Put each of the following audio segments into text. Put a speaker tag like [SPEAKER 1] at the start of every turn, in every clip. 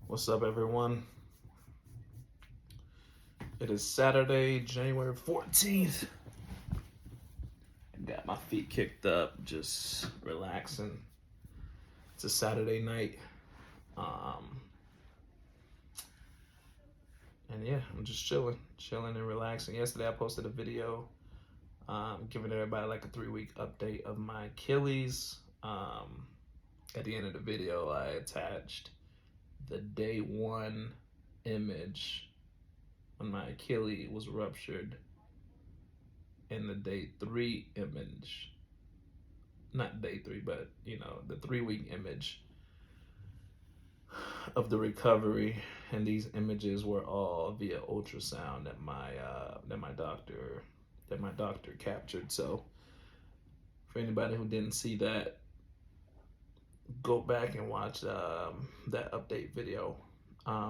[SPEAKER 1] What's up, everyone? It is Saturday, January 14th. I got my feet kicked up, just relaxing. It's a Saturday night. And yeah, I'm just chilling and relaxing. Yesterday, I posted a video giving everybody like a 3-week update of my Achilles. At the end of the video, I attached the day 1 image when my Achilles was ruptured and the day 3 image, not day 3, but the 3-week image of the recovery. And these images were all via ultrasound that my doctor captured. So for anybody who didn't see that, go back and watch that update video.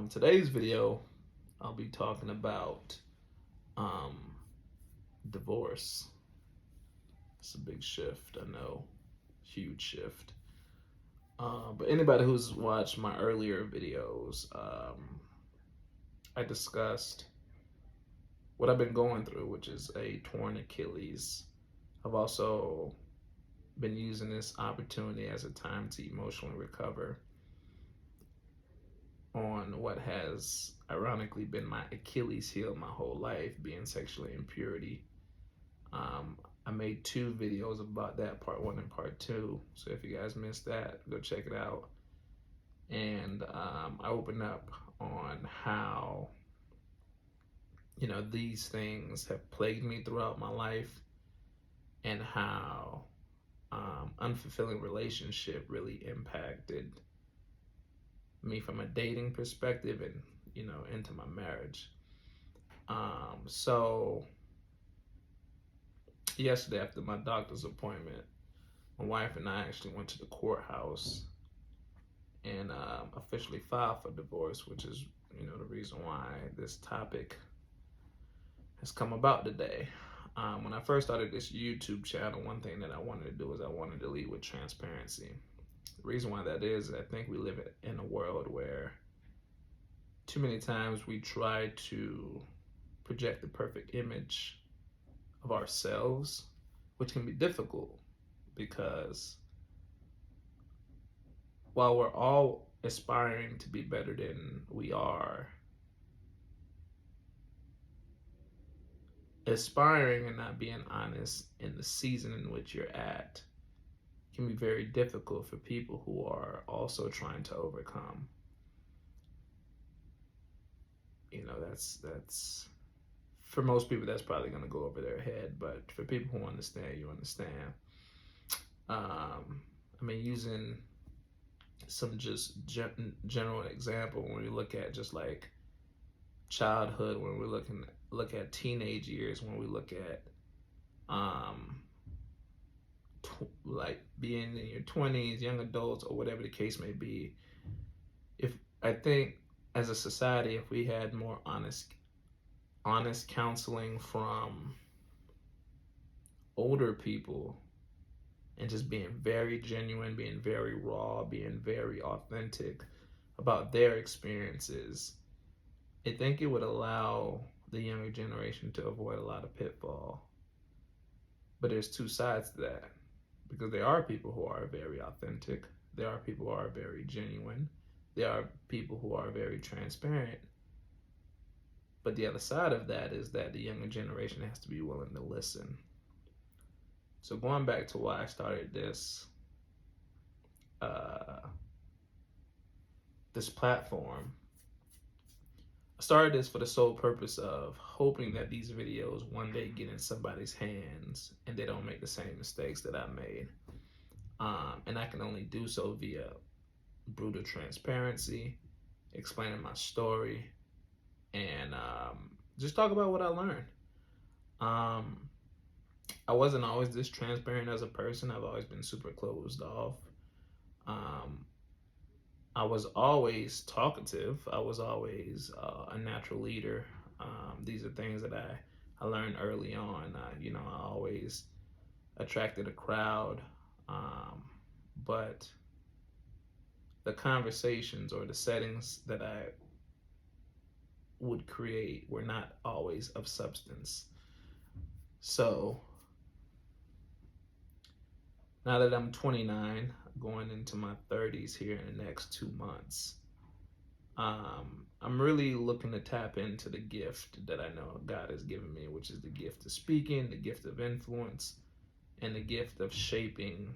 [SPEAKER 1] Today's video, I'll be talking about divorce. It's a big shift, I know, huge shift. But anybody who's watched my earlier videos, I discussed what I've been going through, which is a torn Achilles. I've also been using this opportunity as a time to emotionally recover on what has ironically been my Achilles heel my whole life, being sexual impurity. I made 2 videos about that, part 1 and part 2. So if you guys missed that, go check it out. And I opened up on how, these things have plagued me throughout my life, and how unfulfilling relationship really impacted me from a dating perspective and, into my marriage. So yesterday, after my doctor's appointment, my wife and I actually went to the courthouse and officially filed for divorce, which is, the reason why this topic has come about today. When I first started this YouTube channel, one thing that I wanted to do is I wanted to lead with transparency. The reason why that is I think we live in a world where too many times we try to project the perfect image of ourselves, which can be difficult because while we're all aspiring to be better than we are, aspiring and not being honest in the season in which you're at can be very difficult for people who are also trying to overcome. That's for most people, that's probably going to go over their head, but for people who understand, you understand. Using some just general example, when we look at just like childhood, when we look at teenage years, when we look at like being in your 20s, young adults, or whatever the case may be, if I think as a society, if we had more honest counseling from older people and just being very genuine, being very raw, being very authentic about their experiences, I think it would allow the younger generation to avoid a lot of pitfall. But there's 2 sides to that, because there are people who are very authentic, there are people who are very genuine, there are people who are very transparent. But the other side of that is that the younger generation has to be willing to listen. So going back to why I started this platform, I started this for the sole purpose of hoping that these videos one day get in somebody's hands and they don't make the same mistakes that I made. And I can only do so via brutal transparency, explaining my story, and just talk about what I learned. I wasn't always this transparent as a person. I've always been super closed off. I was always talkative. I was always a natural leader. These are things that I learned early on. I always attracted a crowd. But the conversations or the settings that I would create were not always of substance. So now that I'm 29, going into my 30s here in the next 2 months, I'm really looking to tap into the gift that I know God has given me, which is the gift of speaking, the gift of influence, and the gift of shaping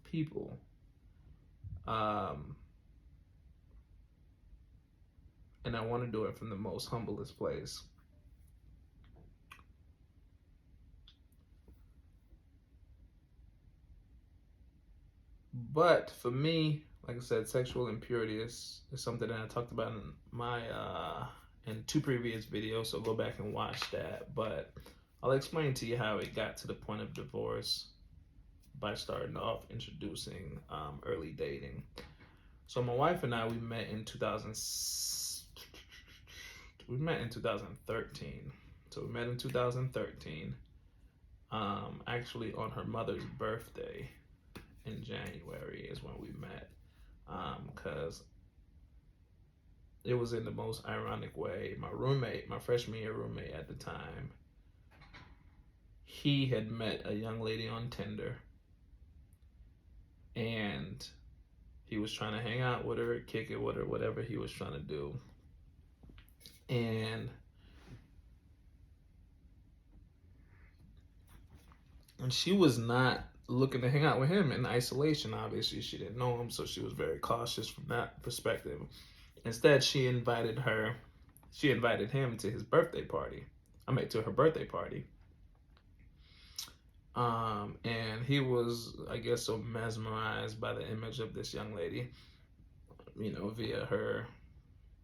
[SPEAKER 1] people. And I want to do it from the most humblest place. But for me, like I said, sexual impurity is something that I talked about in my in 2 previous videos, so go back and watch that. But I'll explain to you how it got to the point of divorce by starting off introducing early dating. So my wife and I, we met in 2013. So we met in 2013, actually on her mother's birthday in January is when we met, because it was in the most ironic way. My roommate, my freshman year roommate at the time, he had met a young lady on Tinder, and he was trying to hang out with her, kick it with her, whatever he was trying to do. And she was not looking to hang out with him in isolation. Obviously, she didn't know him, so she was very cautious from that perspective. Instead, she invited him to his birthday party. To her birthday party. And he was, I guess, so mesmerized by the image of this young lady, via her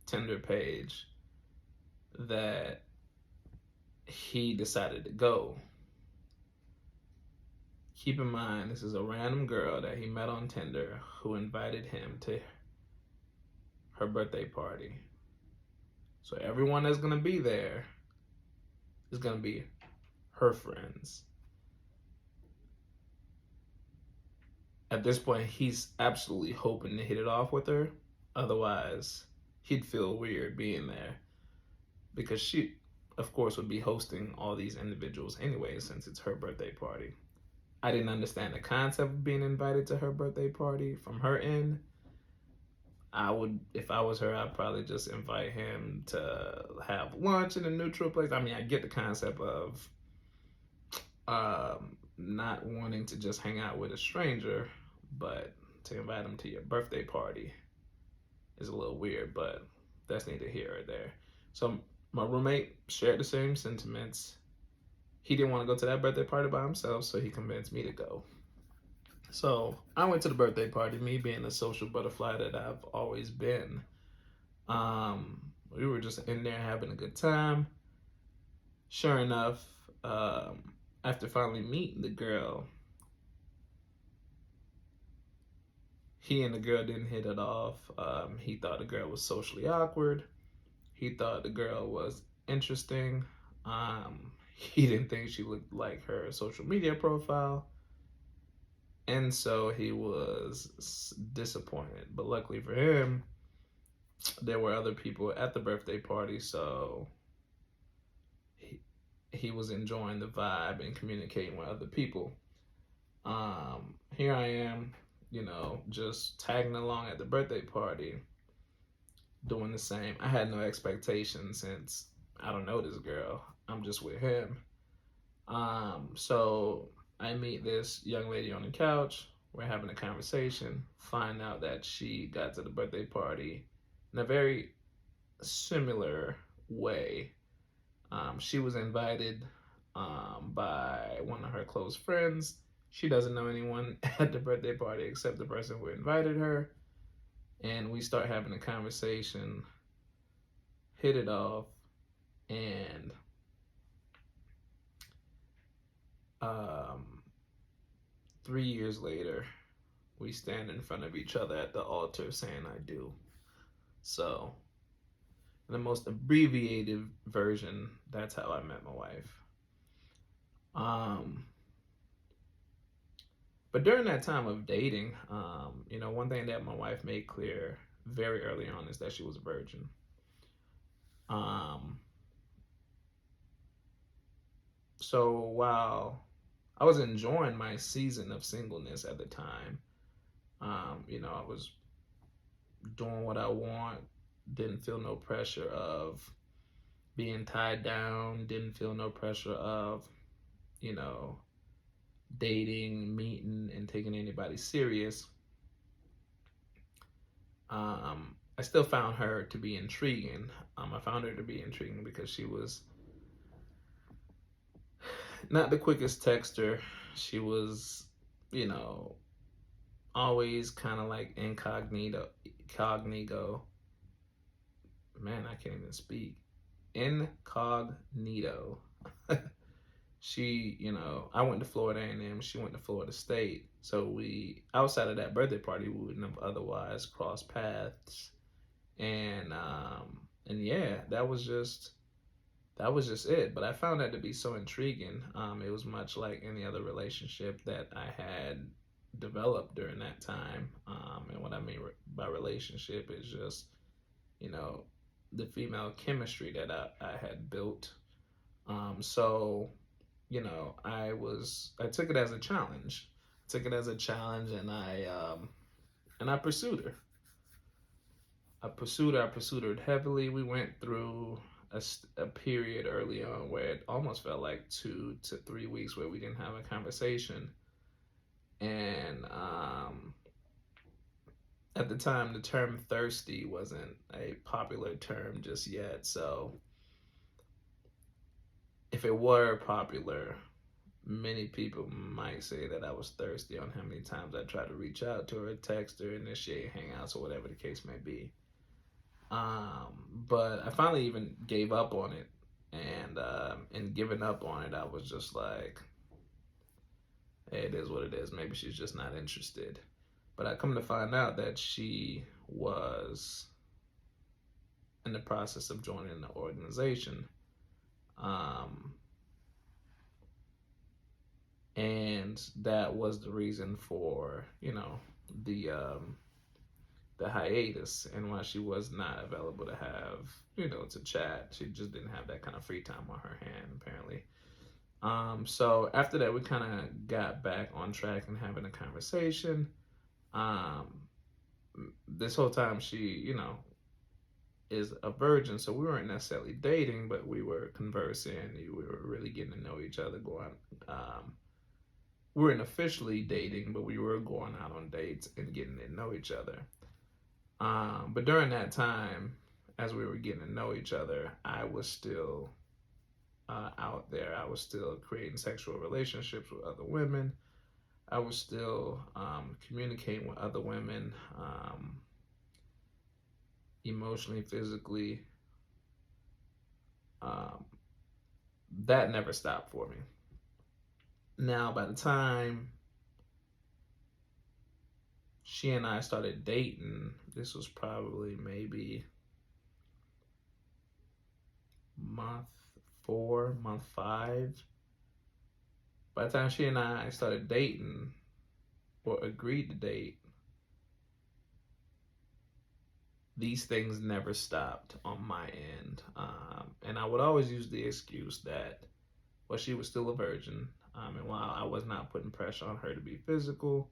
[SPEAKER 1] Tinder page, that he decided to go. Keep in mind, this is a random girl that he met on Tinder who invited him to her birthday party. So everyone that's going to be there is going to be her friends. At this point, he's absolutely hoping to hit it off with her. Otherwise, he'd feel weird being there, because she, of course, would be hosting all these individuals anyway, since it's her birthday party. I didn't understand the concept of being invited to her birthday party from her end. If I was her, I'd probably just invite him to have lunch in a neutral place. I mean, I get the concept of not wanting to just hang out with a stranger, but to invite him to your birthday party is a little weird, but that's neither here or there. So my roommate shared the same sentiments. He didn't want to go to that birthday party by himself, so he convinced me to go. So I went to the birthday party, me being the social butterfly that I've always been. We were just in there having a good time. Sure enough, after finally meeting the girl, he and the girl didn't hit it off. He thought the girl was socially awkward. He thought the girl was interesting. He didn't think she looked like her social media profile. And so he was disappointed. But luckily for him, there were other people at the birthday party, so he was enjoying the vibe and communicating with other people. Here I am, just tagging along at the birthday party, doing the same. I had no expectations since I don't know this girl. I'm just with him. So I meet this young lady on the couch. We're having a conversation. Find out that she got to the birthday party in a very similar way. She was invited by one of her close friends. She doesn't know anyone at the birthday party except the person who invited her. And we start having a conversation, hit it off, and 3 years later, we stand in front of each other at the altar saying I do. So, in the most abbreviated version, that's how I met my wife. But during that time of dating, one thing that my wife made clear very early on is that she was a virgin. Um, so while I was enjoying my season of singleness at the time, I was doing what I want, didn't feel no pressure of being tied down, didn't feel no pressure of, you know, dating, meeting, and taking anybody serious. I still found her to be intriguing. I found her to be intriguing because she was not the quickest texter. She was, you know, always kind of like incognito. Man, I can't even speak. Incognito. I went to Florida A&M. She went to Florida State. So outside of that birthday party, we wouldn't have otherwise crossed paths. And yeah, that was just it. But I found that to be so intriguing. It was much like any other relationship that I had developed during that time. And what I mean by relationship is just, you know, the female chemistry that I had built. So, I took it as a challenge. And I pursued her. I pursued her heavily. We went through a period early on where it almost felt like 2 to 3 weeks where we didn't have a conversation. And at the time, the term thirsty wasn't a popular term just yet. So if it were popular, many people might say that I was thirsty on how many times I tried to reach out to her, text her, initiate hangouts, or whatever the case may be. But I finally even gave up on it, and in giving up on it, I was just like, hey, it is what it is. Maybe she's just not interested. But I come to find out that she was in the process of joining the organization. And that was the reason for, the hiatus, and why she was not available to have, to chat. She just didn't have that kind of free time on her hand, apparently. So after that, we kind of got back on track and having a conversation. This whole time, she, is a virgin, so we weren't necessarily dating, but we were conversing. We were really getting to know each other. We weren't officially dating, but we were going out on dates and getting to know each other. But during that time, as we were getting to know each other, I was still out there. I was still creating sexual relationships with other women. I was still communicating with other women, emotionally, physically. That never stopped for me. Now, by the time she and I started dating, this was probably maybe month 4, month 5. By the time she and I started dating, or agreed to date, these things never stopped on my end. And I would always use the excuse that, well, she was still a virgin. And while I was not putting pressure on her to be physical,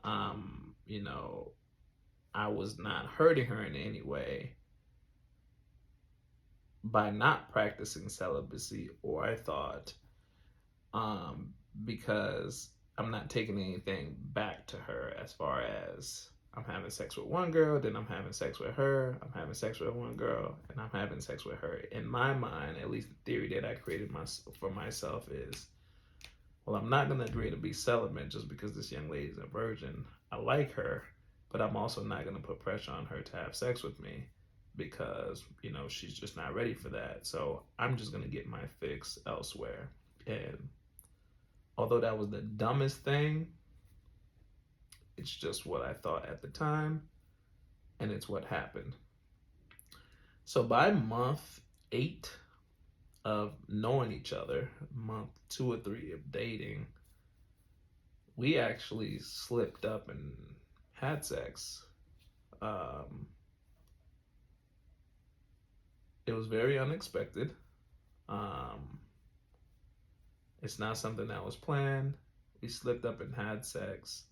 [SPEAKER 1] I was not hurting her in any way by not practicing celibacy, or I thought, because I'm not taking anything back to her, as far as I'm having sex with one girl, then I'm having sex with her, I'm having sex with one girl, and I'm having sex with her. In my mind, at least the theory that I created for myself is, well, I'm not going to agree to be celibate just because this young lady is a virgin. I like her, but I'm also not going to put pressure on her to have sex with me because, she's just not ready for that. So I'm just going to get my fix elsewhere. And although that was the dumbest thing, it's just what I thought at the time, and it's what happened. So by month 8 of knowing each other, month 2 or 3 of dating, we actually slipped up and had sex. Um, it was very unexpected. Um, it's not something that was planned. We slipped up and had sex.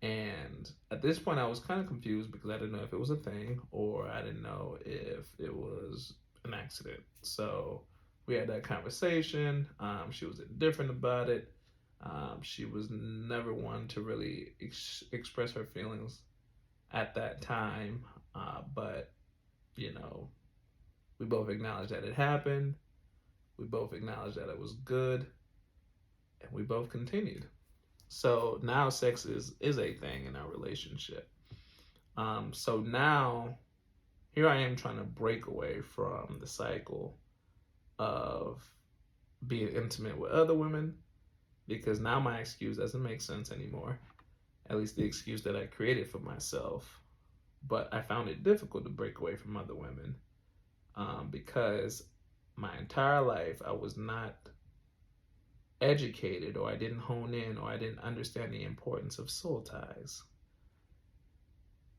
[SPEAKER 1] And at this point, I was kind of confused because I didn't know if it was a thing or I didn't know if it was an accident. So we had that conversation. She was indifferent about it. She was never one to really express her feelings at that time. But, you know, we both acknowledged that it happened. We both acknowledged that it was good. And we both continued. So now sex is a thing in our relationship. So now here I am trying to break away from the cycle of being intimate with other women because now my excuse doesn't make sense anymore. At least the excuse that I created for myself. But I found it difficult to break away from other women because my entire life I was not educated, or I didn't hone in, or I didn't understand the importance of soul ties.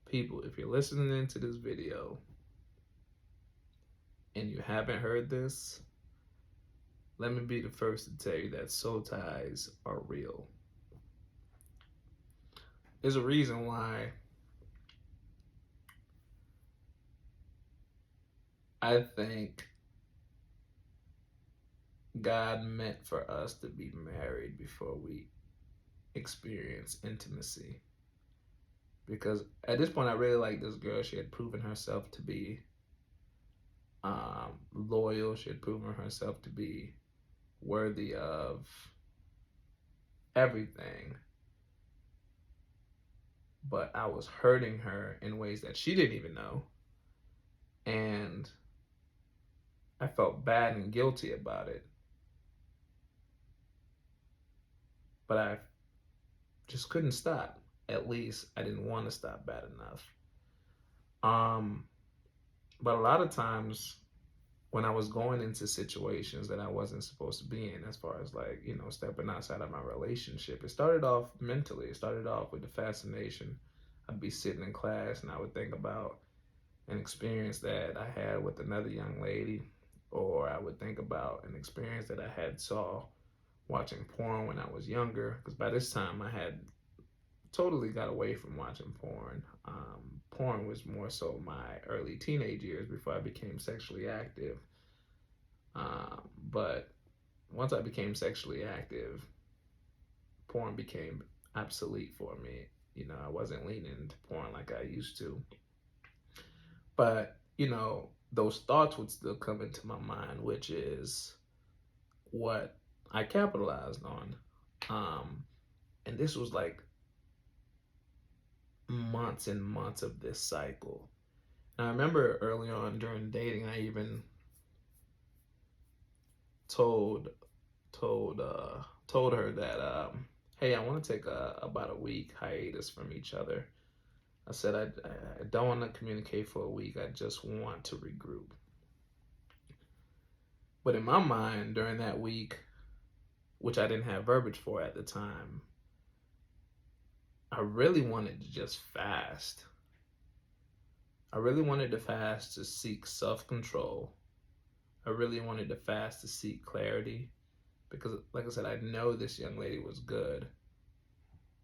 [SPEAKER 1] People, if you're listening to this video and you haven't heard this, let me be the first to tell you that soul ties are real. There's a reason why I think God meant for us to be married before we experience intimacy. Because at this point, I really liked this girl. She had proven herself to be loyal. She had proven herself to be worthy of everything. But I was hurting her in ways that she didn't even know. And I felt bad and guilty about it. But I just couldn't stop. At least I didn't want to stop bad enough. But a lot of times when I was going into situations that I wasn't supposed to be in, as far as like, you know, stepping outside of my relationship, it started off mentally. It started off with the fascination. I'd be sitting in class and I would think about an experience that I had with another young lady, or I would think about an experience that I had saw watching porn when I was younger, because by this time I had totally got away from watching porn. Porn was more so my early teenage years before I became sexually active. But once I became sexually active, porn became obsolete for me. You know, I wasn't leaning into porn like I used to. But, you know, those thoughts would still come into my mind, which is what I capitalized on. And this was like months and months of this cycle. And I remember early on during dating, I even told her that hey, I want to take about a week hiatus from each other. I said I don't want to communicate for a week. I just want to regroup. But in my mind, during that week, which I didn't have verbiage for at the time, I really wanted to just fast. I really wanted to fast to seek self-control. I really wanted to fast to seek clarity. Because, like I said, I know this young lady was good.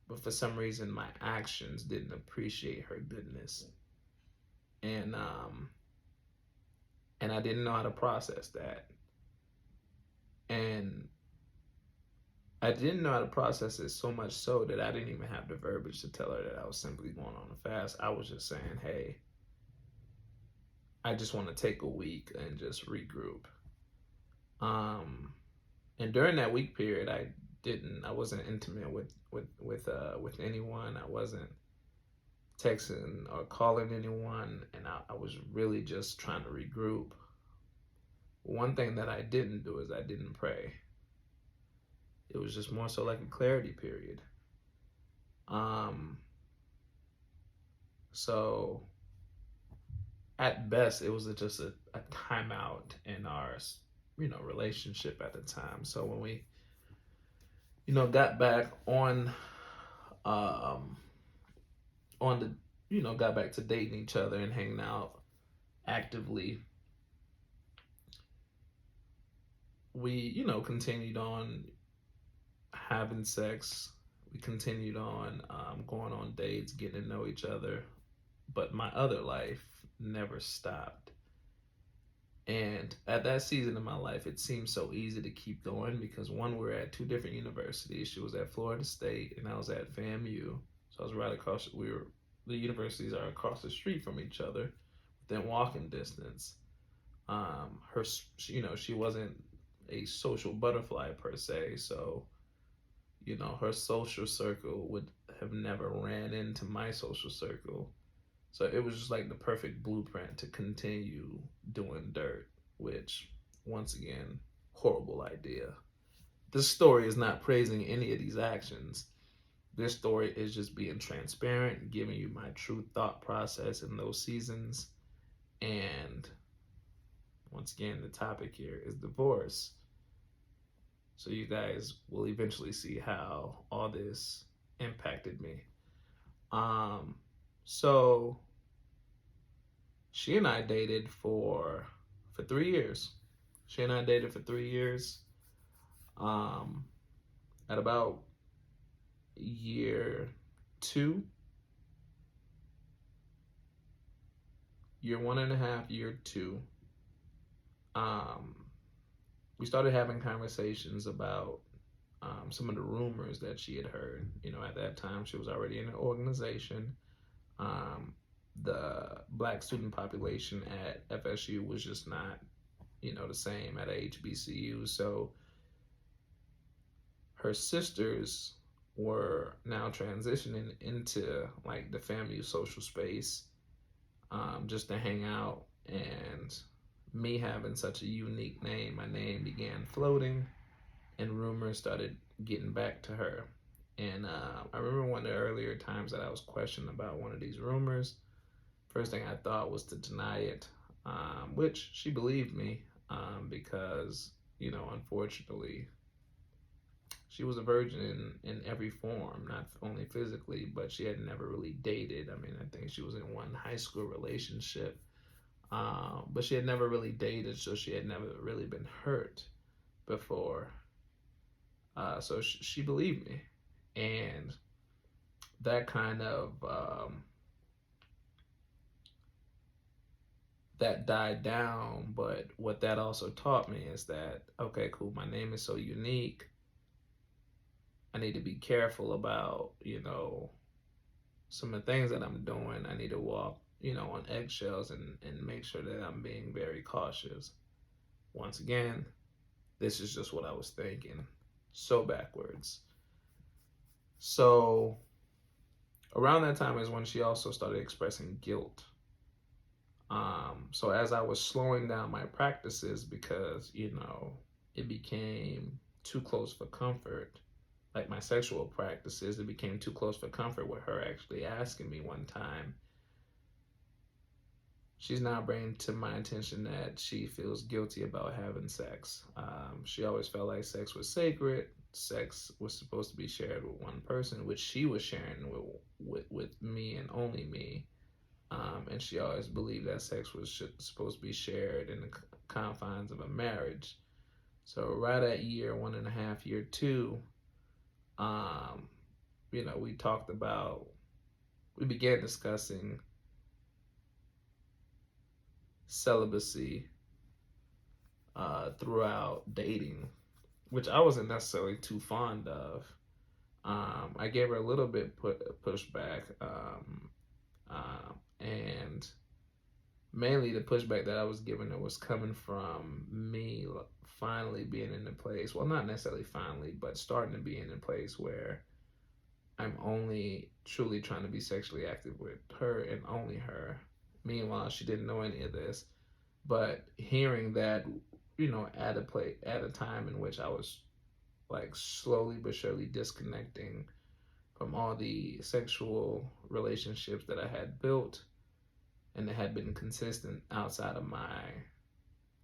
[SPEAKER 1] But for some reason, my actions didn't appreciate her goodness. And I didn't know how to process that. And I didn't know how to process it, so much so that I didn't even have the verbiage to tell her that I was simply going on a fast. I was just saying, hey, I just want to take a week and just regroup. And during that week period, I wasn't intimate with anyone. I wasn't texting or calling anyone, and I was really just trying to regroup. One thing that I didn't do is I didn't pray. It was just more so like a clarity period. So at best, it was just a timeout in our, you know, relationship at the time. So when we got back um, on the, got back to dating each other and hanging out actively. We, continued on having sex. We continued on going on dates, getting to know each other. But my other life never stopped. And at that season of my life, it seemed so easy to keep going because one, we were at two different universities. She was at Florida State, and I was at FAMU. So I was right across. The universities are across the street from each other, within walking distance. She wasn't a social butterfly per se, so her social circle would have never ran into my social circle. So it was just like the perfect blueprint to continue doing dirt, which, once again, horrible idea. This story is not praising any of these actions. This story is just being transparent, giving you my true thought process in those seasons. And once again, the topic here is divorce. So you guys will eventually see how all this impacted me. So she and I dated for 3 years. She and I dated for 3 years. Um, at about year two, year 1.5, year two, um, we started having conversations about some of the rumors that she had heard. At that time, she was already in an organization. The black student population at FSU was just not, the same at HBCU. So her sisters were now transitioning into like the family social space, just to hang out. And me having such a unique name, my name began floating, and rumors started getting back to her. And I remember one of the earlier times that I was questioned about one of these rumors. First thing I thought was to deny it, which she believed me, because, unfortunately, she was a virgin in every form, not only physically, but she had never really dated. I mean, I think she was in one high school relationship, but she had never really dated, so she had never really been hurt before. So she believed me, and that kind of that died down. But what that also taught me is that, okay, cool, my name is so unique. I need to be careful about, some of the things that I'm doing. I need to walk, on eggshells, and make sure that I'm being very cautious. Once again, this is just what I was thinking. So backwards. So around that time is when she also started expressing guilt. So as I was slowing down my practices because, it became too close for comfort, like my sexual practices, it became too close for comfort with her actually asking me one time. She's now bringing to my attention that she feels guilty about having sex. She always felt like sex was sacred. Sex was supposed to be shared with one person, which she was sharing with me and only me. And she always believed that sex was supposed to be shared in the confines of a marriage. So right at year 1.5, year two, we began discussing celibacy throughout dating, which I wasn't necessarily too fond of. I gave her a little bit pushback, and mainly the pushback that I was giving her was coming from me finally being in a place, well, not necessarily finally, but starting to be in a place where I'm only truly trying to be sexually active with her and only her. Meanwhile, she didn't know any of this. But hearing that, at a time in which I was like slowly but surely disconnecting from all the sexual relationships that I had built and that had been consistent outside of my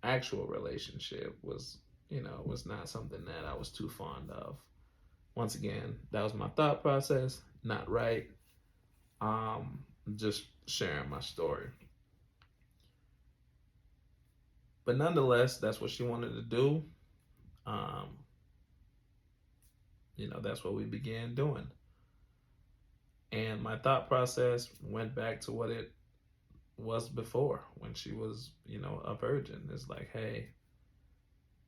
[SPEAKER 1] actual relationship was not something that I was too fond of. Once again, that was my thought process, not right. Um, just sharing my story. But nonetheless, that's what she wanted to do. Um, that's what we began doing. And my thought process went back to what it was before when she was, a virgin. It's like, hey,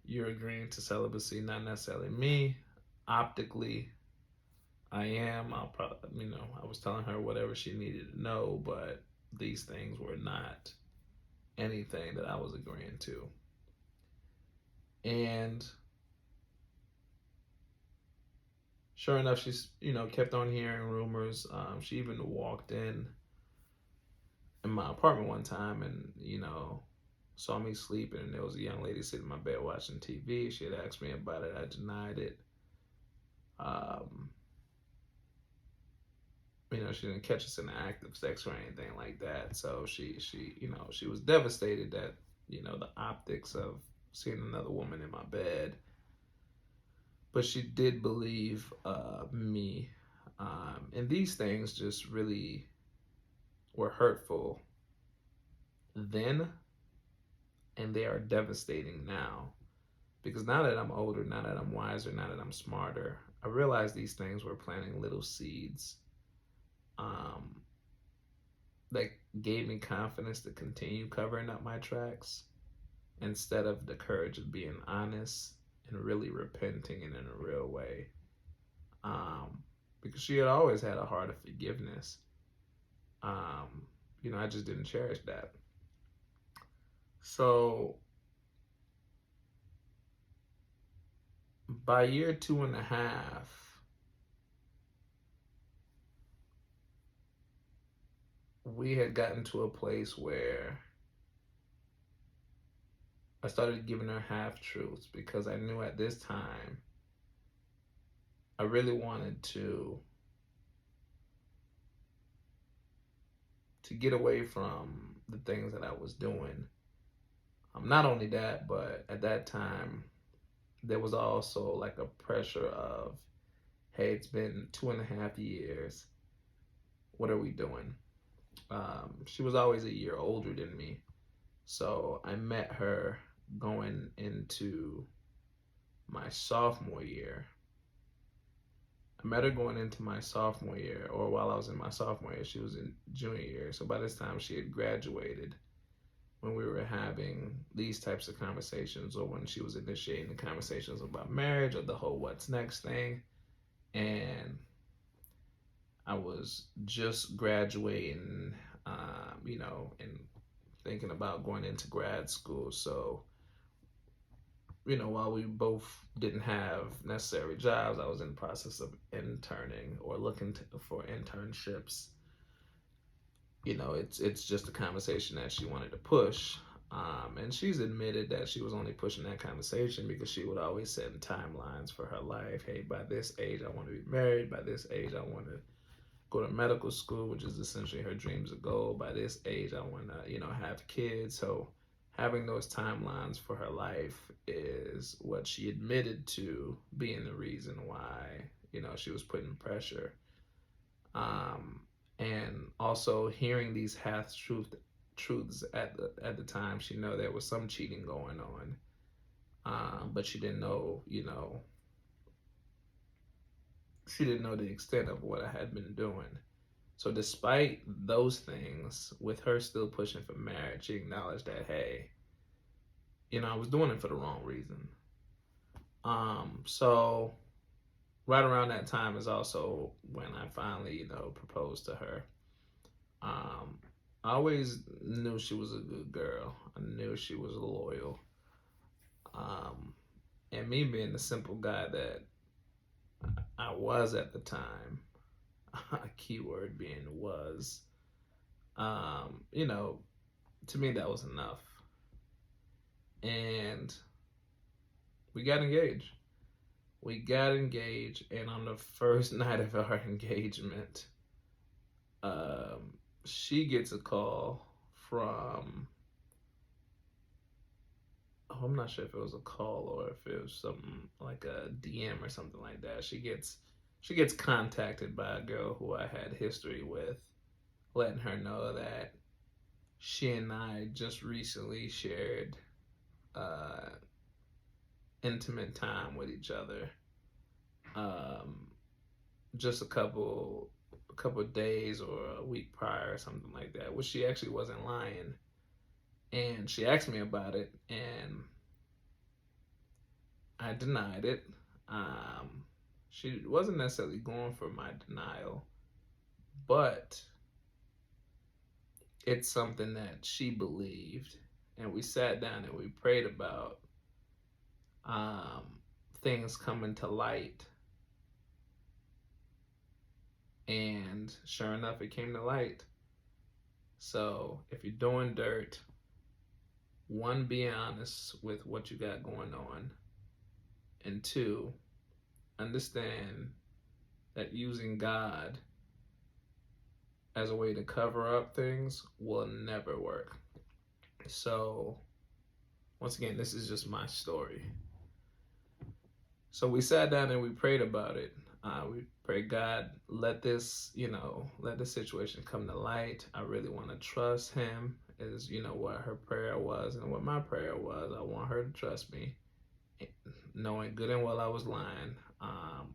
[SPEAKER 1] you're agreeing to celibacy, not necessarily me. Optically, I am. I'll probably, I was telling her whatever she needed to know, but these things were not anything that I was agreeing to. And sure enough, she's, kept on hearing rumors. She even walked in my apartment one time and, saw me sleeping, and there was a young lady sitting in my bed watching TV. She had asked me about it. I denied it. Um, she didn't catch us in the act of sex or anything like that. So she was devastated that, the optics of seeing another woman in my bed. But she did believe me. And these things just really were hurtful then, and they are devastating now. Because now that I'm older, now that I'm wiser, now that I'm smarter, I realize these things were planting little seeds um, that gave me confidence to continue covering up my tracks instead of the courage of being honest and really repenting and in a real way. Because she had always had a heart of forgiveness. I just didn't cherish that. So by year 2.5, we had gotten to a place where I started giving her half truths because I knew at this time I really wanted to get away from the things that I was doing. Not only that, but at that time there was also like a pressure of, hey, it's been 2.5 years. What are we doing? She was always a year older than me. So I met her going into my sophomore year. I met her going into my sophomore year, or while I was in my sophomore year, she was in junior year. So by this time, she had graduated when we were having these types of conversations, or when she was initiating the conversations about marriage or the whole what's next thing. And I was just graduating, and thinking about going into grad school. So, while we both didn't have necessary jobs, I was in the process of interning or looking for internships. It's just a conversation that she wanted to push. And she's admitted that she was only pushing that conversation because she would always set timelines for her life. Hey, by this age, I want to be married. By this age, I want to go to medical school, which is essentially her dreams of goal. By this age, I want to, have kids. So having those timelines for her life is what she admitted to being the reason why, she was putting pressure. And also hearing these truths at the time, she know there was some cheating going on, but she didn't know, she didn't know the extent of what I had been doing. So despite those things, with her still pushing for marriage, she acknowledged that, hey, I was doing it for the wrong reason. So right around that time is also when I finally, proposed to her. I always knew she was a good girl. I knew she was loyal. And me being the simple guy that I was at the time, a keyword being was, to me that was enough. And we got engaged. And on the first night of our engagement, she gets a call from I'm not sure if it was a call or if it was something like a DM or something like that. She gets contacted by a girl who I had history with, letting her know that she and I just recently shared uh, intimate time with each other. Um, just a couple of days or a week prior or something like that, which she actually wasn't lying. And she asked me about it, and I denied it. Um, she wasn't necessarily going for my denial, but it's something that she believed, and we sat down and we prayed about um, things coming to light. And sure enough, it came to light. So if you're doing dirt, one, be honest with what you got going on, and two, understand that using God as a way to cover up things will never work. So, once again, this is just my story. So we sat down and we prayed about it. We prayed, God, let this, let the situation come to light. I really want to trust Him, is, what her prayer was and what my prayer was. I want her to trust me, knowing good and well I was lying.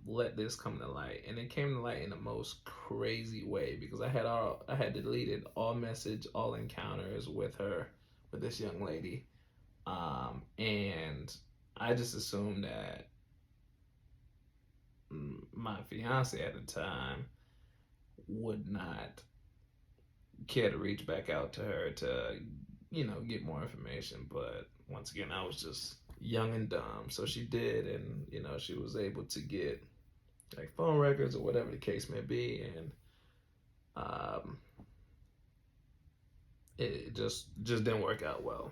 [SPEAKER 1] Let this come to light, and it came to light in the most crazy way because I had deleted all message, all encounters with her, with this young lady, and I just assumed that my fiance at the time would not care to reach back out to her to, get more information. But once again, I was just young and dumb. So she did, and, she was able to get like phone records or whatever the case may be. And um, it just didn't work out well.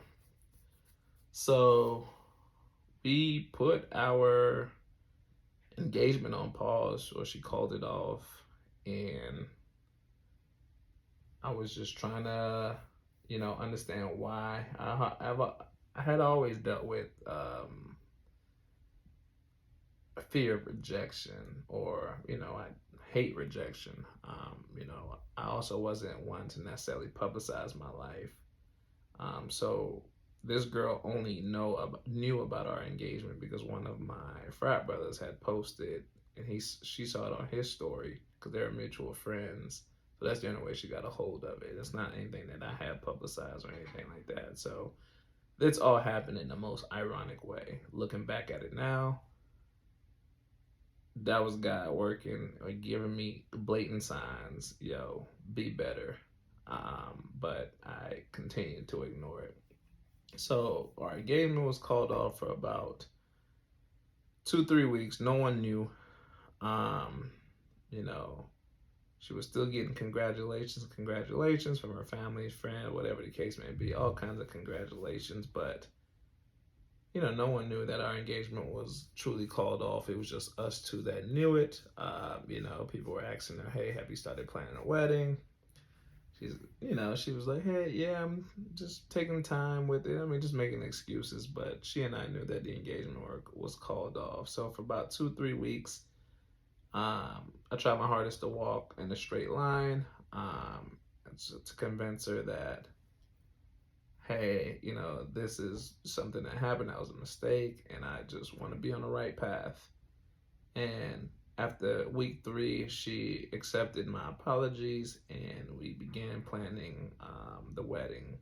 [SPEAKER 1] So we put our engagement on pause, or she called it off, and I was just trying to, understand why. I had always dealt with fear of rejection, or I hate rejection. I also wasn't one to necessarily publicize my life. So this girl only knew about our engagement because one of my frat brothers had posted, and she saw it on his story because they're mutual friends. So that's the only way she got a hold of it. It's not anything that I had publicized or anything like that. So it's all happened in the most ironic way. Looking back at it now, that was God working or giving me blatant signs, be better. But I continued to ignore it. So our engagement was called off for about 2-3 weeks. No one knew. Um, you know, she was still getting congratulations from her family, friend, whatever the case may be, all kinds of congratulations. But no one knew that our engagement was truly called off. It was just us two that knew it. People were asking her, "Hey, have you started planning a wedding?" She was like, "Hey, yeah, I'm just taking time with it. I mean, just making excuses." But she and I knew that the engagement work was called off. So for about 2-3 weeks, I tried my hardest to walk in a straight line, to convince her that, hey, this is something that happened. That was a mistake, and I just want to be on the right path. And after week 3, she accepted my apologies, and we began planning the wedding.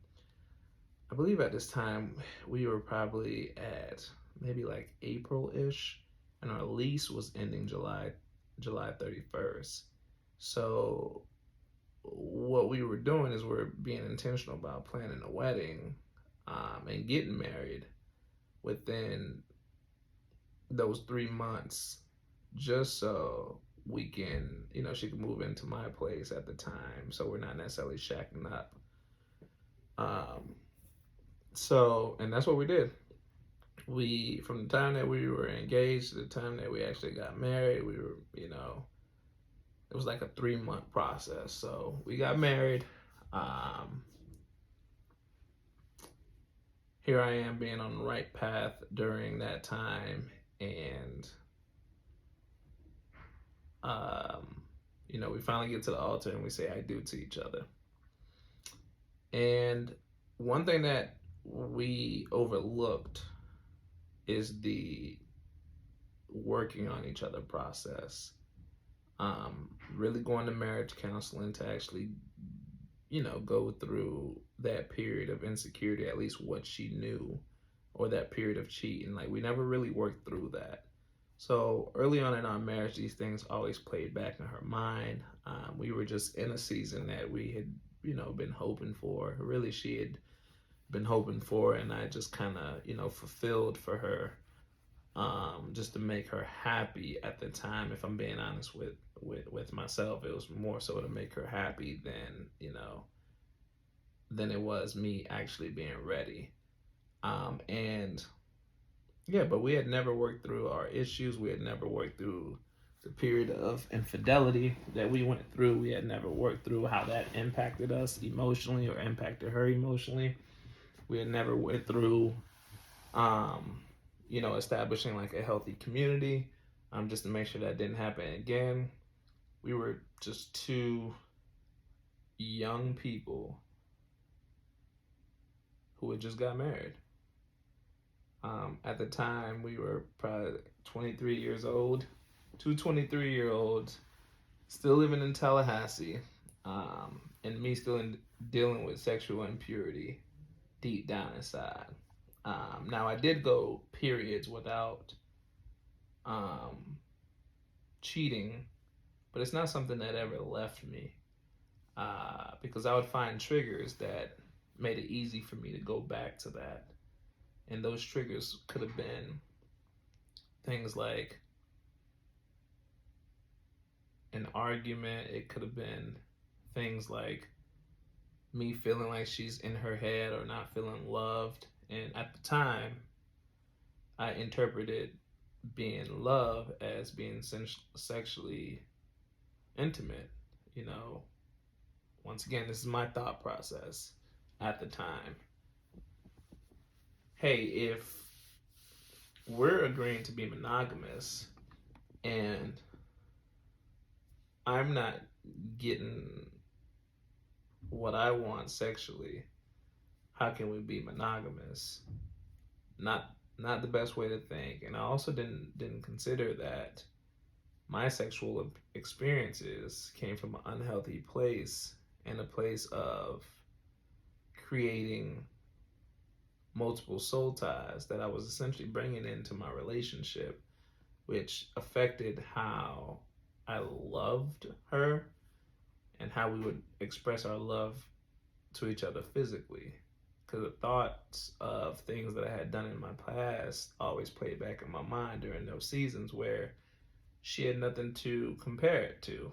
[SPEAKER 1] I believe at this time we were probably at maybe like April-ish, and our lease was ending July 31st. So what we were doing is we're being intentional about planning a wedding, and getting married within those 3 months, just so we can, she could move into my place at the time, so we're not necessarily shacking up. And that's what we did. From the time that we were engaged to the time that we actually got married, we were, it was like a 3-month process. So we got married. here I am being on the right path during that time, and we finally get to the altar and we say I do to each other. And one thing that we overlooked is the working on each other process. Really going to marriage counseling to actually, go through that period of insecurity, at least what she knew, or that period of cheating. Like, we never really worked through that. So early on in our marriage, these things always played back in her mind. We were just in a season that we had, been hoping for. Really, she had been hoping for, and I just kind of, fulfilled for her, just to make her happy at the time. If I'm being honest with myself, it was more so to make her happy than it was me actually being ready. And yeah, but we had never worked through our issues. We had never worked through the period of infidelity that we went through. We had never worked through how that impacted us emotionally or impacted her emotionally. We had never went through, establishing like a healthy community, just to make sure that didn't happen again. We were just two young people who had just got married. At the time, we were probably 23 years old, two 23-year-olds, still living in Tallahassee, and me still dealing with sexual impurity deep down inside. Now, I did go periods without cheating, but it's not something that ever left me, because I would find triggers that made it easy for me to go back to that. And those triggers could have been things like an argument. It could have been things like me feeling like she's in her head or not feeling loved. And at the time, I interpreted being loved as being sexually intimate. Once again, this is my thought process at the time. Hey, if we're agreeing to be monogamous and I'm not getting what I want sexually, how can we be monogamous? Not the best way to think. And I also didn't consider that my sexual experiences came from an unhealthy place, and a place of creating multiple soul ties that I was essentially bringing into my relationship, which affected how I loved her and how we would express our love to each other physically. Because the thoughts of things that I had done in my past always played back in my mind during those seasons where she had nothing to compare it to.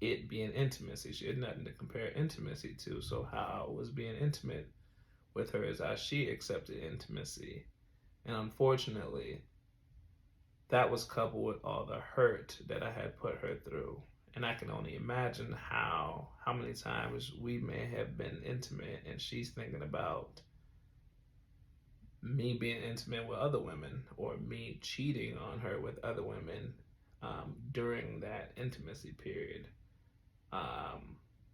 [SPEAKER 1] It being intimacy, she had nothing to compare intimacy to. So how was being intimate with her is how she accepted intimacy. And unfortunately, that was coupled with all the hurt that I had put her through. And I can only imagine how many times we may have been intimate and she's thinking about me being intimate with other women or me cheating on her with other women during that intimacy period.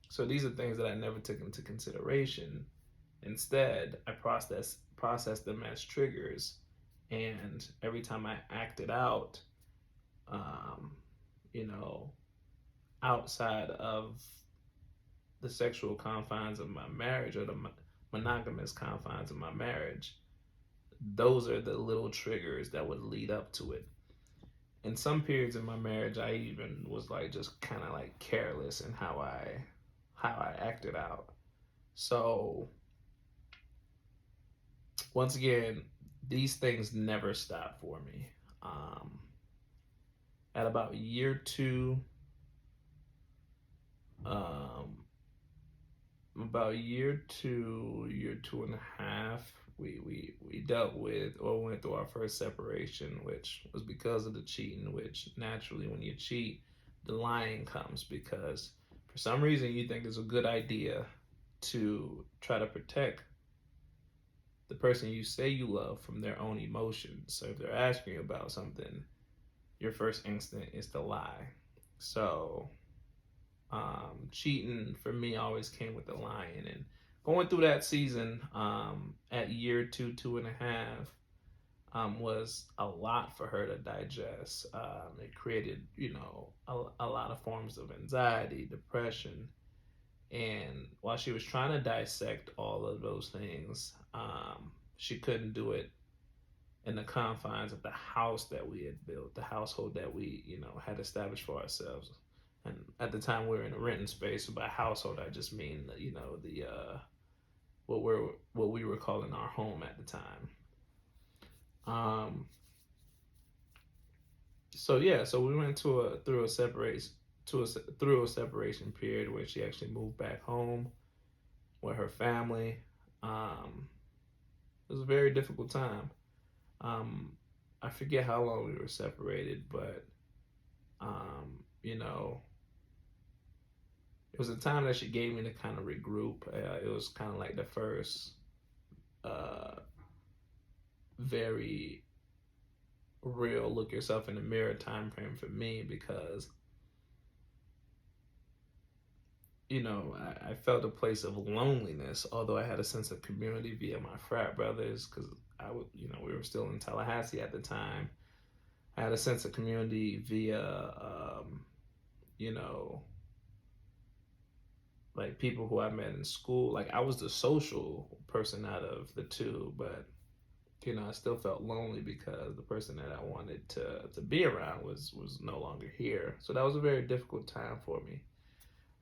[SPEAKER 1] So these are things that I never took into consideration. Instead, I processed them as triggers, and every time I acted out, you know, outside of the sexual confines of my marriage or the monogamous confines of my marriage, those are the little triggers that would lead up to it. In some periods in my marriage, I even was like just kind of like careless in how I acted out. So once again, these things never stopped for me. At about year two, year two and a half, we dealt with or went through our first separation, which was because of the cheating, which naturally when you cheat, the lying comes because for some reason you think it's a good idea to try to protect the person you say you love from their own emotions. So if they're asking you about something, your first instinct is to lie. So cheating for me always came with the lying. And going through that season at year two, 2.5, was a lot for her to digest. It created, a lot of forms of anxiety, depression. And while she was trying to dissect all of those things, she couldn't do it in the confines of the house that we had built, the household that we, had established for ourselves. And at the time, we were in a renting space. So by household, I just mean, the what we were calling our home at the time. Um, so yeah, so we went through a separation through a separation period where she actually moved back home with her family. It was a very difficult time. Um, I forget how long we were separated, but you know, it was a time that she gave me to kind of regroup. It was kind of like the first uh, very real look yourself in the mirror time frame for me because I felt a place of loneliness, although I had a sense of community via my frat brothers because we were still in Tallahassee at the time. I had a sense of community via, you know, like people who I met in school. Like I was the social person out of the two, but I still felt lonely because the person that I wanted to be around was no longer here. So that was a very difficult time for me.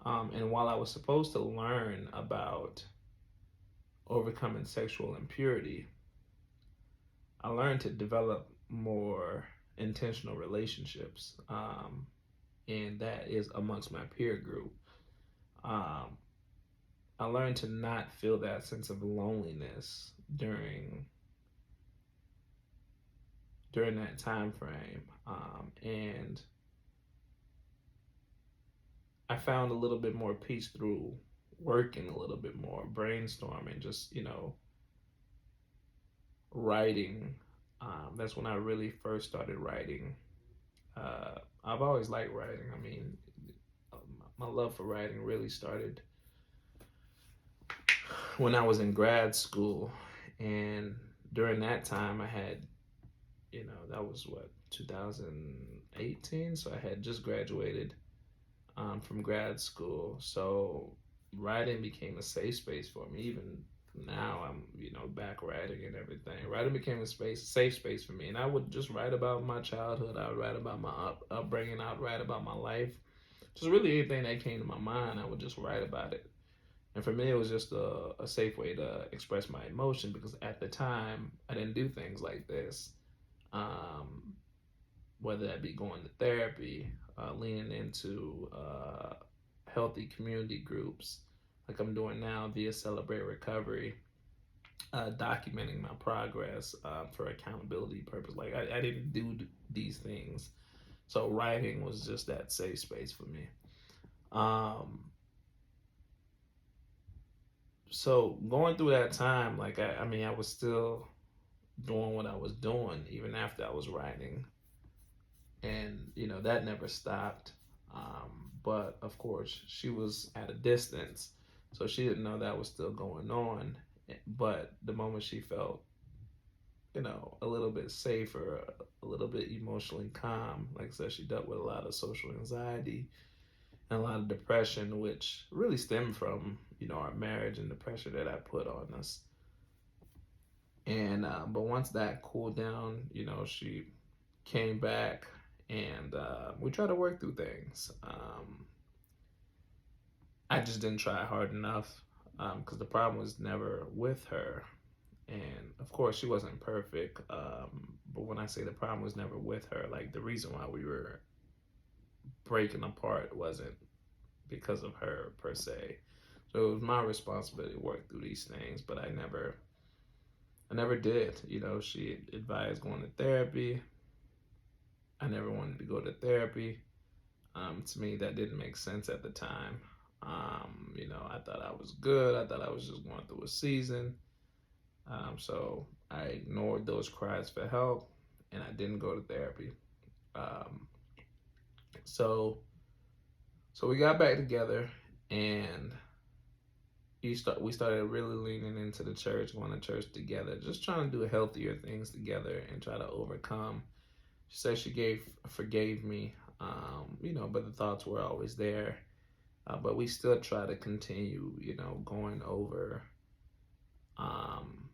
[SPEAKER 1] And while I was supposed to learn about overcoming sexual impurity, I learned to develop more intentional relationships, and that is amongst my peer group. Um, I learned to not feel that sense of loneliness during that time frame, and I found a little bit more peace through working a little bit more, brainstorming, just writing. That's when I really first started writing. I've always liked writing. I mean, my love for writing really started when I was in grad school, and during that time, I had, that was what 2018, so I had just graduated from grad school. So writing became a safe space for me. Even now, I'm back writing and everything. Writing became a safe space for me, and I would just write about my childhood. I would write about my upbringing. I would write about my life. Just really anything that came to my mind, I would just write about it. And for me, it was just a safe way to express my emotion because at the time, I didn't do things like this. Um, whether that be going to therapy, leaning into healthy community groups like I'm doing now via Celebrate Recovery, documenting my progress for accountability purpose. Like I didn't do these things. So writing was just that safe space for me. Um, so going through that time, like I mean, I was still doing what I was doing even after I was writing, and that never stopped. But of course, she was at a distance, so she didn't know that was still going on. But the moment she felt, a little bit safer, a little bit emotionally calm, like I said, she dealt with a lot of social anxiety and a lot of depression, which really stemmed from our marriage and the pressure that I put on us. And but once that cooled down, she came back and we tried to work through things. I just didn't try hard enough because the problem was never with her. And of course, she wasn't perfect. But when I say the problem was never with her, like the reason why we were breaking apart wasn't because of her per se. So it was my responsibility to work through these things, but I never did. She advised going to therapy. I never wanted to go to therapy. To me, that didn't make sense at the time. I thought I was good. I thought I was just going through a season. So I ignored those cries for help, and I didn't go to therapy. Um, so so we got back together, and we started really leaning into the church, going to church together, just trying to do healthier things together and try to overcome. She said she forgave me, but the thoughts were always there. But we still try to continue, going over, um,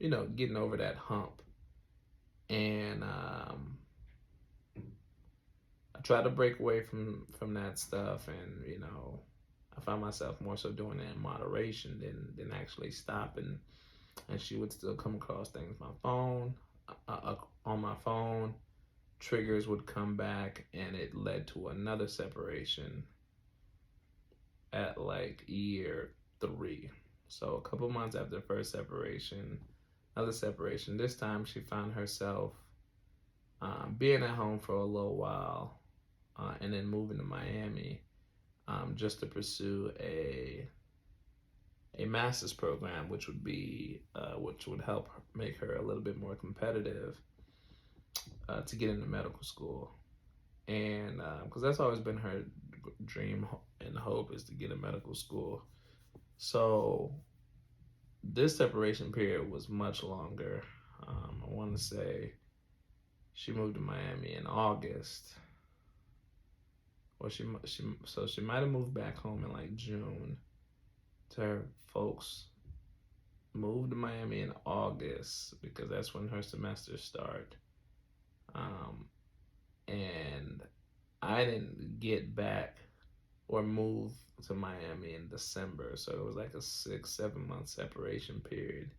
[SPEAKER 1] getting over that hump. And I try to break away from that stuff, and I find myself more so doing it in moderation than actually stopping. And she would still come across things on my phone. Triggers would come back, and it led to another separation at like year 3. So a couple months after the first separation, another separation. This time she found herself being at home for a little while, and then moving to Miami, just to pursue a master's program, which would help make her a little bit more competitive, to get into medical school. And because that's always been her dream and hope, is to get in medical school. So this separation period was much longer. I want to say she moved to Miami in August. Or she might have moved back home in like June to her folks. Moved to Miami in August because that's when her semesters start. Um, and I didn't get back or move to Miami in December, so it was like a 6-7 month separation period.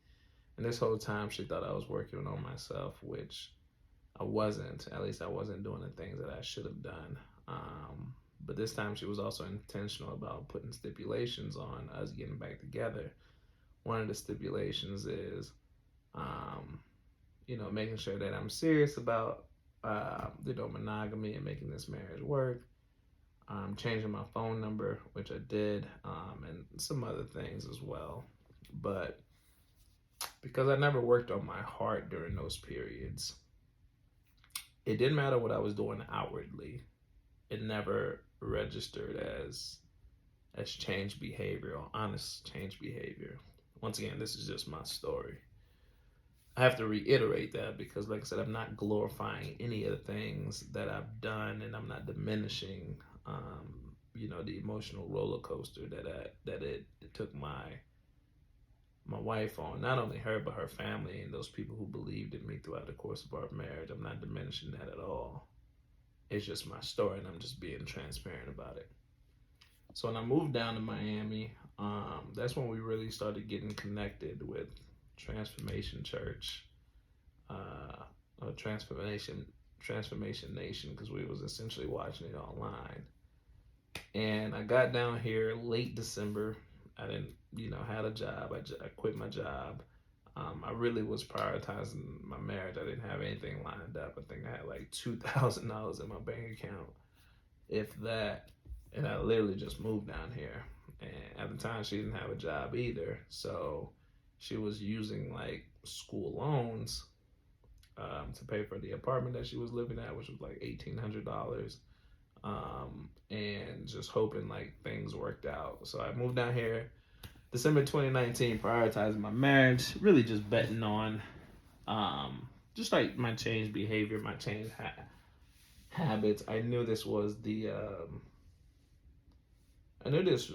[SPEAKER 1] And this whole time, she thought I was working on myself, which I wasn't. At least I wasn't doing the things that I should have done. But this time, she was also intentional about putting stipulations on us getting back together. One of the stipulations is, making sure that I'm serious about, monogamy and making this marriage work. Changing my phone number, which I did, and some other things as well. But because I never worked on my heart during those periods, it didn't matter what I was doing outwardly. It never registered as change behavior or honest change behavior. Once again, this is just my story. I have to reiterate that because, like I said, I'm not glorifying any of the things that I've done, and I'm not diminishing, the emotional roller coaster that it took my wife on. Not only her, but her family and those people who believed in me throughout the course of our marriage. I'm not diminishing that at all. It's just my story, and I'm just being transparent about it. So when I moved down to Miami, that's when we really started getting connected with Transformation Church, or Transformation Nation, because we was essentially watching it online. And I got down here late December. I didn't, had a job. I quit my job. I really was prioritizing my marriage. I didn't have anything lined up. I think I had like $2,000 in my bank account, if that. And I literally just moved down here. And at the time, she didn't have a job either. So she was using like school loans, to pay for the apartment that she was living at, which was like $1,800. And just hoping like things worked out. So I moved down here December 2019, prioritizing my marriage, really just betting on, just like my changed behavior, my changed habits. I knew this was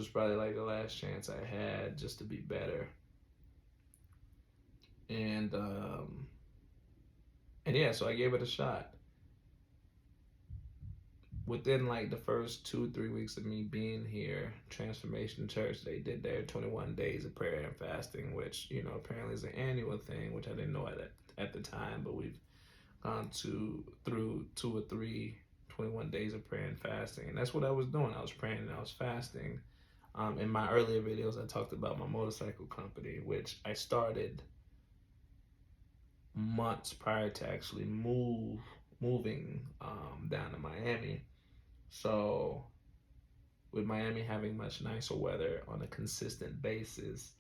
[SPEAKER 1] probably like the last chance I had just to be better. And yeah, so I gave it a shot. Within like the first 2-3 weeks of me being here, Transformation Church, they did their 21 days of prayer and fasting, which apparently is an annual thing, which I didn't know at the time, but we've gone through 2 or 3 21 days of prayer and fasting, and that's what I was doing. I was praying and I was fasting. In my earlier videos, I talked about my motorcycle company, which I started months prior to actually moving down to Miami. So with Miami having much nicer weather on a consistent basis,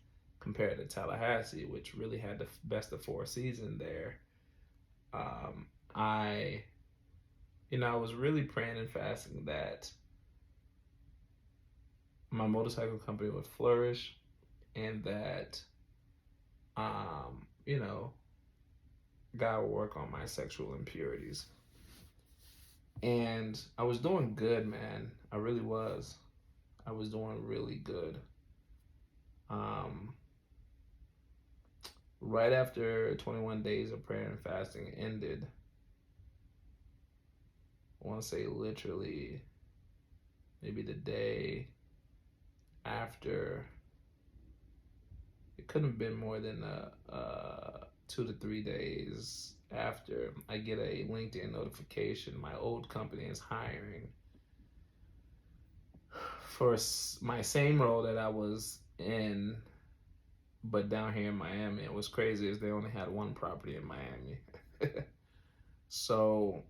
[SPEAKER 1] compared to Tallahassee, which really had the best of four seasons there. Um, I, I was really praying and fasting that my motorcycle company would flourish and that, um, you know, God would work on my sexual impurities. And I was doing good, man. I really was. I was doing really good. Um, right after 21 days of prayer and fasting ended, I want to say literally maybe the day after, it couldn't have been more than 2 to 3 days after, I get a LinkedIn notification. My old company is hiring for my same role that I was in, but down here in Miami. It was crazy as they only had one property in Miami. So,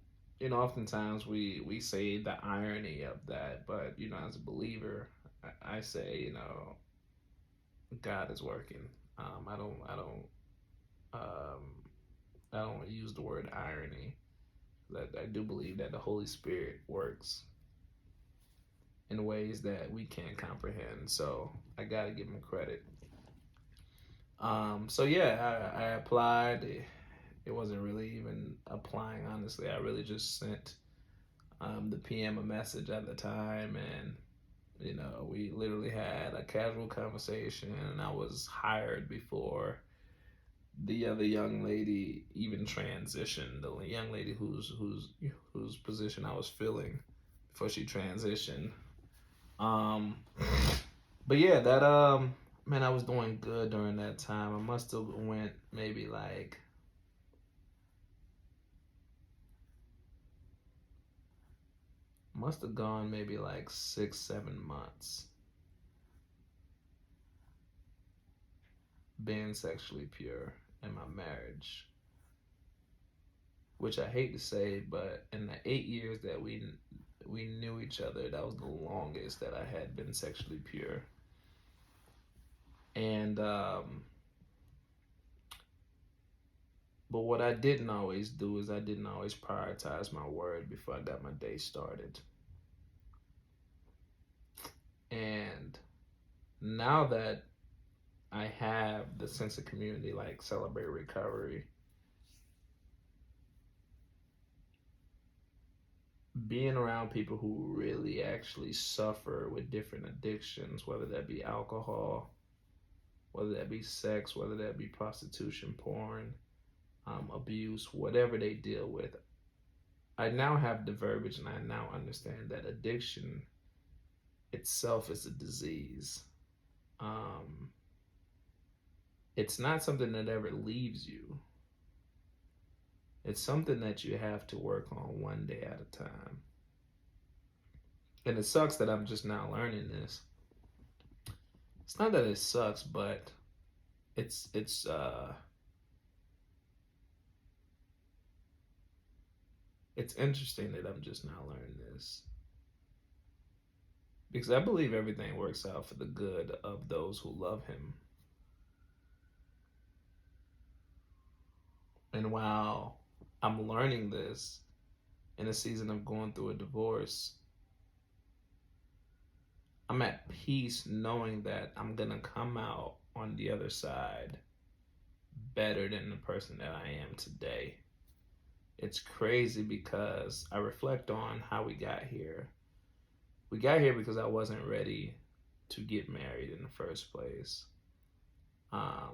[SPEAKER 1] oftentimes we say the irony of that, but as a believer, I say, God is working. Um, I don't use the word irony. That I do believe that the Holy Spirit works in ways that we can't comprehend. So I gotta give him credit. So yeah, I applied. It wasn't really even applying, honestly. I really just sent the PM a message at the time, and we literally had a casual conversation, and I was hired before the other young lady even transitioned. The young lady whose position I was filling before she transitioned. Um, but yeah, that man, I was doing good during that time. I must have went maybe like must have gone maybe like 6, 7 months being sexually pure in my marriage, which I hate to say, but in the 8 years that we knew each other, that was the longest that I had been sexually pure. And but what I didn't always do is I didn't always prioritize my word before I got my day started. And now that I have the sense of community like Celebrate Recovery, being around people who really actually suffer with different addictions, whether that be alcohol, whether that be sex, whether that be prostitution, porn, abuse, whatever they deal with, I now have the verbiage and I now understand that addiction itself is a disease. It's not something that ever leaves you. It's something that you have to work on one day at a time. And it sucks that I'm just now learning this. It's not that it sucks, but it's interesting that I'm just now learning this. Because I believe everything works out for the good of those who love him. And while I'm learning this in a season of going through a divorce, I'm at peace knowing that I'm going to come out on the other side better than the person that I am today. It's crazy because I reflect on how we got here. We got here because I wasn't ready to get married in the first place. I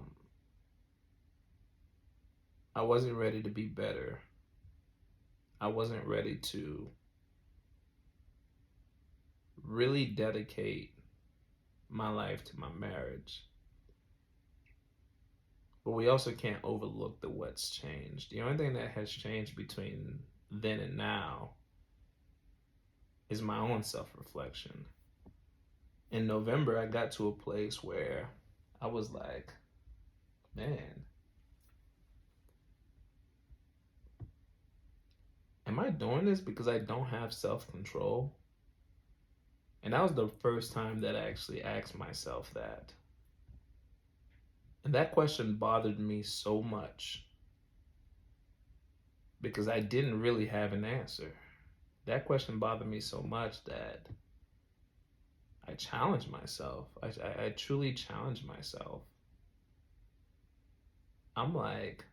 [SPEAKER 1] wasn't ready to be better. I wasn't ready to really dedicate my life to my marriage. But we also can't overlook the what's changed. The only thing that has changed between then and now is my own self-reflection. In November, I got to a place where I was like, man, am I doing this because I don't have self-control? And that was the first time that I actually asked myself that. And that question bothered me so much because I didn't really have an answer. That question bothered me so much that I challenged myself. I truly challenged myself. I'm like,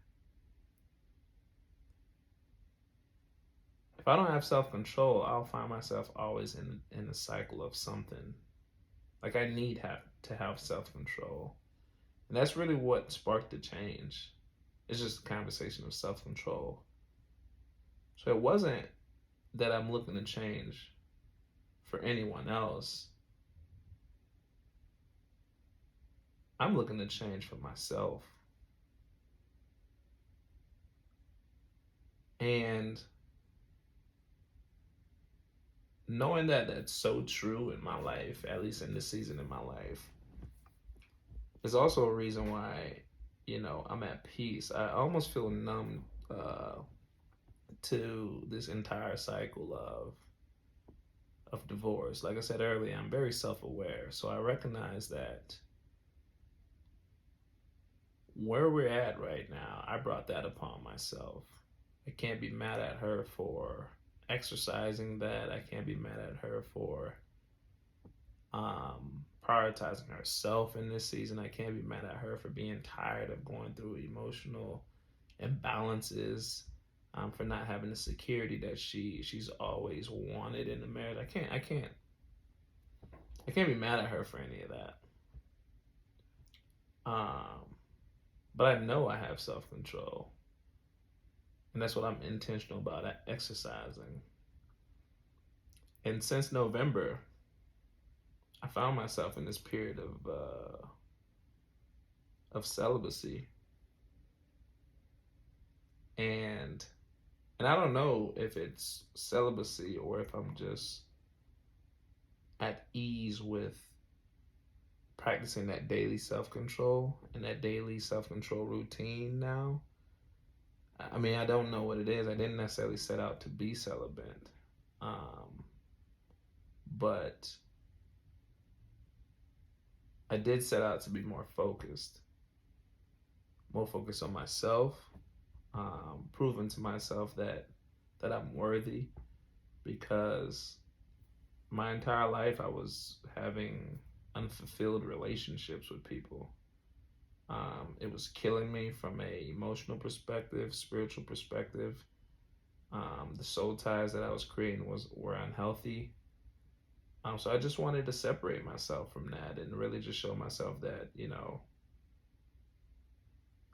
[SPEAKER 1] if I don't have self control, I'll find myself always in a cycle of something. Like I need to have self control, and that's really what sparked the change. It's just a conversation of self control. So it wasn't that I'm looking to change for anyone else. I'm looking to change for myself. And knowing that that's so true in my life, at least in this season in my life, is also a reason why, I'm at peace. I almost feel numb to this entire cycle of divorce. Like I said earlier, I'm very self-aware, so I recognize that where we're at right now, I brought that upon myself. I can't be mad at her for exercising that. I can't be mad at her for prioritizing herself in this season. I can't be mad at her for being tired of going through emotional imbalances, for not having the security that she's always wanted in a marriage. I can't be mad at her for any of that. But I know I have self control, and that's what I'm intentional about exercising. And since November, I found myself in this period of celibacy, and I don't know if it's celibacy or if I'm just at ease with practicing that daily self control and that daily self control routine now. I mean, I don't know what it is. I didn't necessarily set out to be celibate, but I did set out to be more focused on myself, proving to myself that I'm worthy, because my entire life I was having unfulfilled relationships with people. It was killing me from a emotional perspective, spiritual perspective. The soul ties that I was creating were unhealthy. So I just wanted to separate myself from that and really just show myself that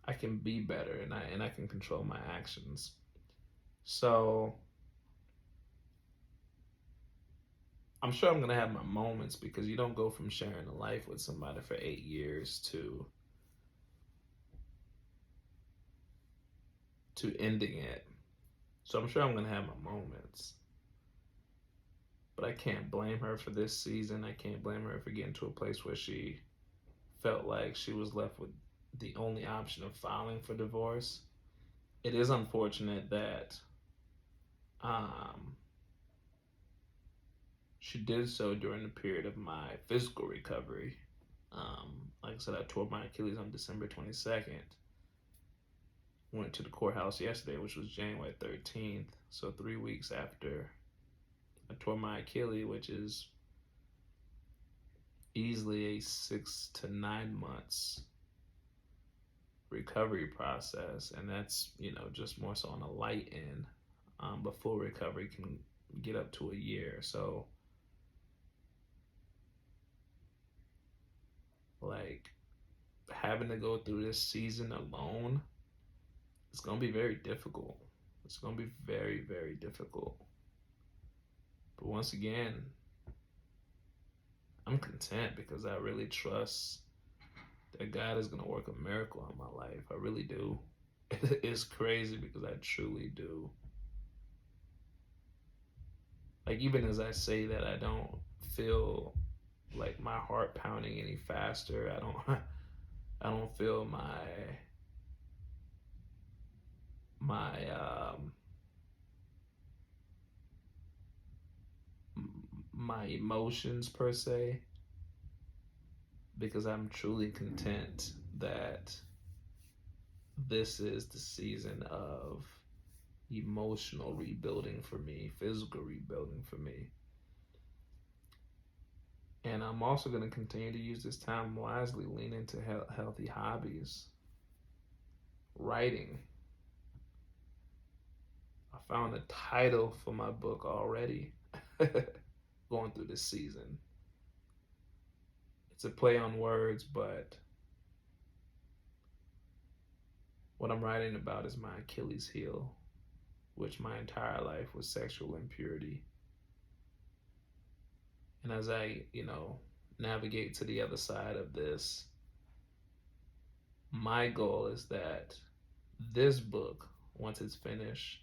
[SPEAKER 1] I can be better, and I can control my actions. So I'm sure I'm gonna have my moments, because you don't go from sharing a life with somebody for 8 years to ending it. So I'm sure I'm gonna have my moments. But I can't blame her for this season. I can't blame her for getting to a place where she felt like she was left with the only option of filing for divorce. It is unfortunate that she did so during the period of my physical recovery. Like I said, I tore my Achilles on December 22nd. Went to the courthouse yesterday, which was January 13th. So 3 weeks after I tore my Achilles, which is easily a 6 to 9 months recovery process, and that's just more so on the light end. But full recovery can get up to a year. So like having to go through this season alone, it's gonna be very difficult. It's gonna be very, very difficult. But once again, I'm content because I really trust that God is gonna work a miracle in my life. I really do. It's crazy because I truly do. Like, even as I say that, I don't feel like my heart pounding any faster. I don't feel my my emotions per se. because I'm truly content that this is the season of emotional rebuilding for me, physical rebuilding for me. And I'm also going to continue to use this time wisely, lean into healthy hobbies, writing. I found a title for my book already going through this season. It's a play on words, but what I'm writing about is my Achilles heel, which my entire life was sexual impurity. And as I, navigate to the other side of this, my goal is that this book, once it's finished,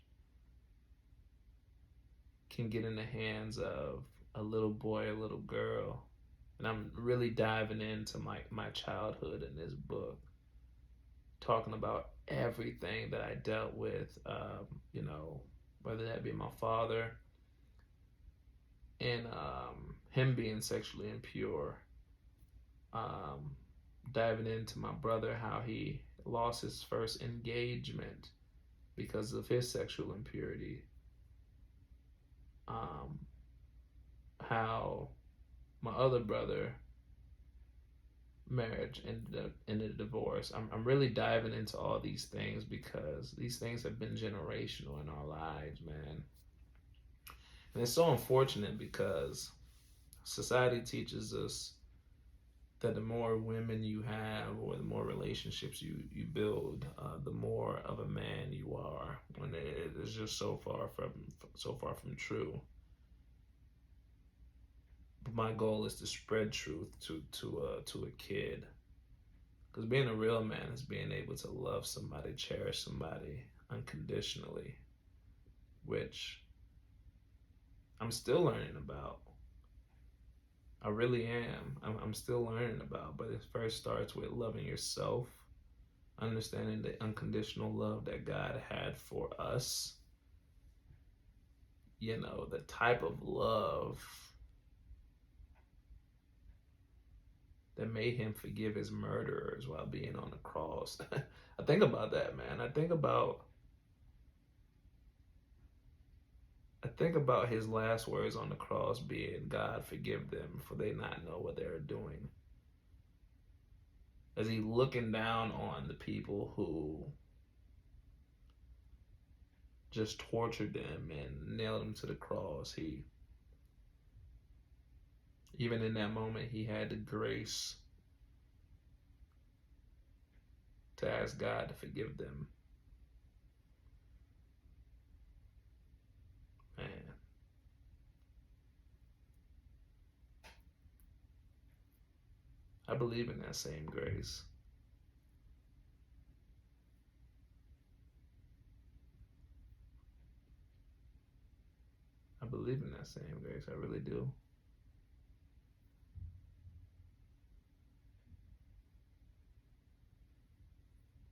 [SPEAKER 1] can get in the hands of a little boy, a little girl. And I'm really diving into my childhood in this book, talking about everything that I dealt with, whether that be my father and him being sexually impure, diving into my brother, how he lost his first engagement because of his sexual impurity, how my other brother marriage ended a divorce. I'm really diving into all these things because these things have been generational in our lives, man. And it's so unfortunate because society teaches us that the more women you have or the more relationships you build, the more of a man you are. When it is just so far from true. But my goal is to spread truth to a kid, because being a real man is being able to love somebody, cherish somebody unconditionally, which I'm still learning about. I really am. I'm still learning about, but it first starts with loving yourself, understanding the unconditional love that God had for us. The type of love that made him forgive his murderers while being on the cross. I think about that, man. I think about his last words on the cross being, God, forgive them, for they not know what they're doing. As he looking down on the people who just tortured them and nailed them to the cross, even in that moment, he had the grace to ask God to forgive them. Man. I believe in that same grace. I believe in that same grace. I really do.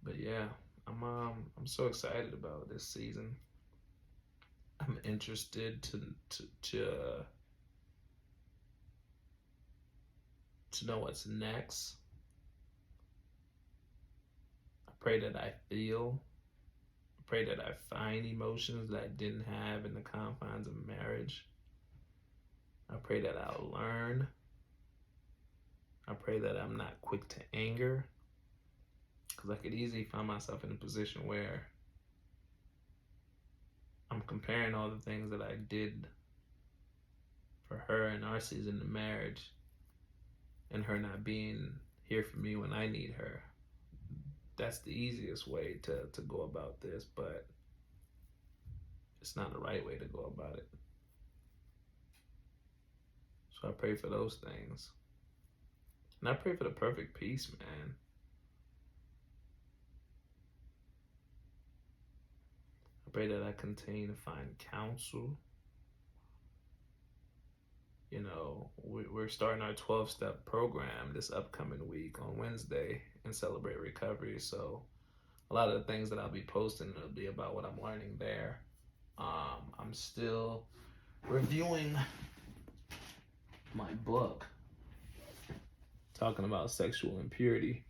[SPEAKER 1] But yeah, I'm so excited about this season. I'm interested to know what's next. I pray that I feel. I pray that I find emotions that I didn't have in the confines of marriage. I pray that I'll learn. I pray that I'm not quick to anger, because I could easily find myself in a position where I'm comparing all the things that I did for her in our season of marriage and her not being here for me when I need her. That's the easiest way to go about this, but it's not the right way to go about it. So I pray for those things. And I pray for the perfect peace, man. I pray that I continue to find counsel. We're starting our 12-step program this upcoming week on Wednesday in Celebrate Recovery. So a lot of the things that I'll be posting will be about what I'm learning there. I'm still reviewing my book talking about sexual impurity.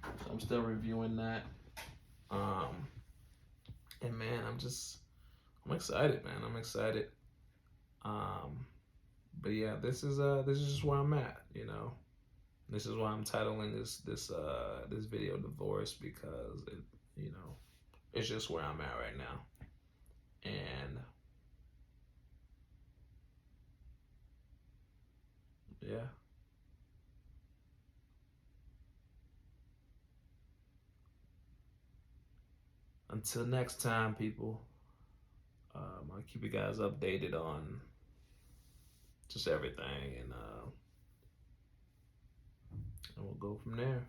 [SPEAKER 1] So I'm still reviewing that. And man, I'm excited, man. I'm excited. But yeah, this is just where I'm at, you know. This is why I'm titling this video "Divorce," because it's just where I'm at right now. And yeah. Until next time, people. I'll keep you guys updated on just everything, and we'll go from there.